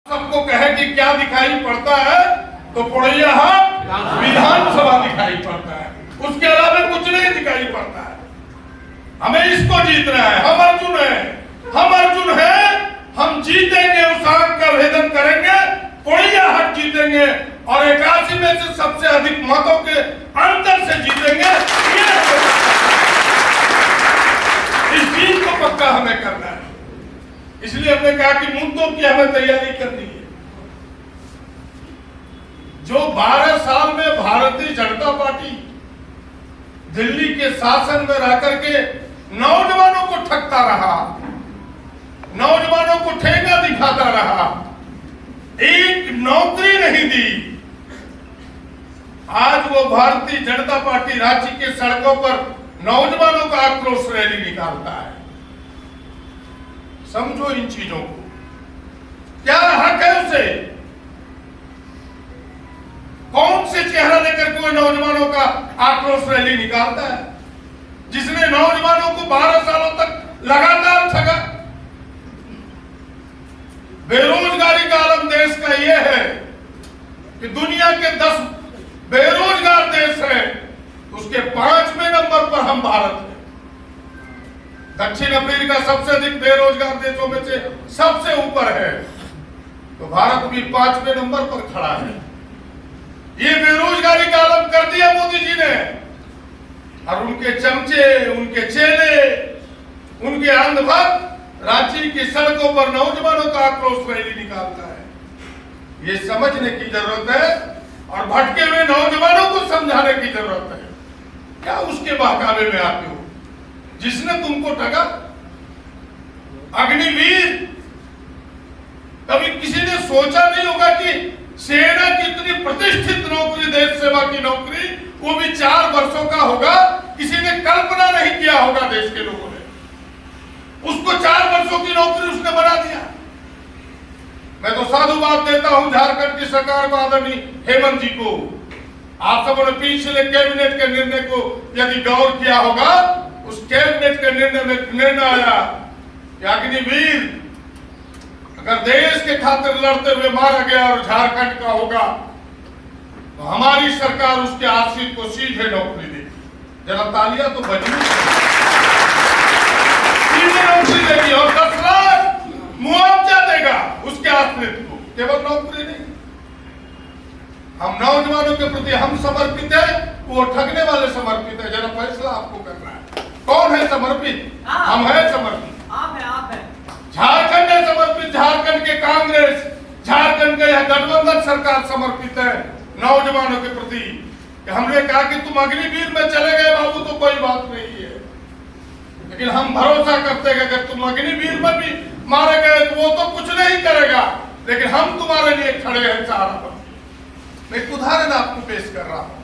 सबको कहे कि क्या दिखाई पड़ता है तो पुड़ैया विधानसभा दिखाई पड़ता है, उसके अलावा कुछ नहीं दिखाई पड़ता है। हमें इसको जीतना है। हम अर्जुन है, हम जीतेंगे, उस आग का भेदन करेंगे, पुड़ैया हाट जीतेंगे और 81 में से सबसे अधिक मतों के अंतर से जीतेंगे। इस चीज को पक्का हमें करना है। इसलिए हमने कहा कि मुद्दों की हमें तैयारी करनी है। जो 12 साल में भारतीय जनता पार्टी दिल्ली के शासन में रह करके नौजवानों को ठगता रहा, नौजवानों को ठेंगा दिखाता रहा, एक नौकरी नहीं दी, आज वो भारतीय जनता पार्टी राज्य के सड़कों पर नौजवानों का आक्रोश रैली निकालता है। समझो इन चीजों को, क्या हक है उसे? कौन से चेहरा लेकर कोई नौजवानों का आक्रोश रैली निकालता है, जिसने नौजवानों को 12 सालों तक लगातार ठगा? बेरोजगारी का आलम देश का यह है कि दुनिया के 10 बेरोजगार देश है, उसके 5वें नंबर पर हम भारत हैं। दक्षिण अफ्रीका सबसे अधिक बेरोजगार देशों में से सबसे ऊपर है, तो भारत भी 5वें नंबर पर खड़ा है। ये बेरोजगारी का आलम कर दिया मोदी जी ने, और उनके चमचे, उनके चेले, उनके अंधभक्त रांची की सड़कों पर नौजवानों का आक्रोश रैली निकालता है। ये समझने की जरूरत है और भटके हुए नौजवानों को समझाने की जरूरत है। क्या उसके बहकावे में आते हो जिसने तुमको ठगा? अग्निवीर, कभी किसी ने सोचा नहीं होगा कि सेना की इतनी प्रतिष्ठित नौकरी, देश सेवा की नौकरी, वो भी 4 वर्षों का होगा। किसी ने कल्पना नहीं किया होगा देश के लोगों ने। उसको 4 वर्षों की नौकरी उसने बना दिया। मैं तो साधुवाद देता हूं झारखंड की सरकार को, आदरणीय हेमंत जी को। आप सबों ने पिछले कैबिनेट के निर्णय को यदि गौर किया होगा, उस कैबिनेट के निर्णय में निर्णय आया कि अग्निवीर अगर देश के खातिर लड़ते हुए मारा गया और झारखंड का होगा, तो हमारी सरकार उसके आश्रित को सीधे नौकरी देगी। जरा तालियां तो बजनी, सीधे नौकरी देगी और 10 लाख मुआवजा देगा उसके आश्रित को, केवल नौकरी नहीं। हम नौजवानों के प्रति हम समर्पित है, वो ठगने वाले समर्पित है। जरा फैसला आपको करना है, कौन है समर्पित? हम है समर्पित, आप है। झारखंड है समर्पित, झारखंड के कांग्रेस, झारखंड का यह गठबंधन सरकार समर्पित है नौजवानों के प्रति। हमने कहा कि तुम अग्निवीर में चले गए बाबू तो कोई बात नहीं है, लेकिन हम भरोसा करते हैं कि अगर तुम अग्निवीर में भी मारे गए तो वो तो कुछ नहीं करेगा, लेकिन हम तुम्हारे लिए खड़े हैं सहारा पर। मैं एक उदाहरण आपको पेश कर रहा हूं।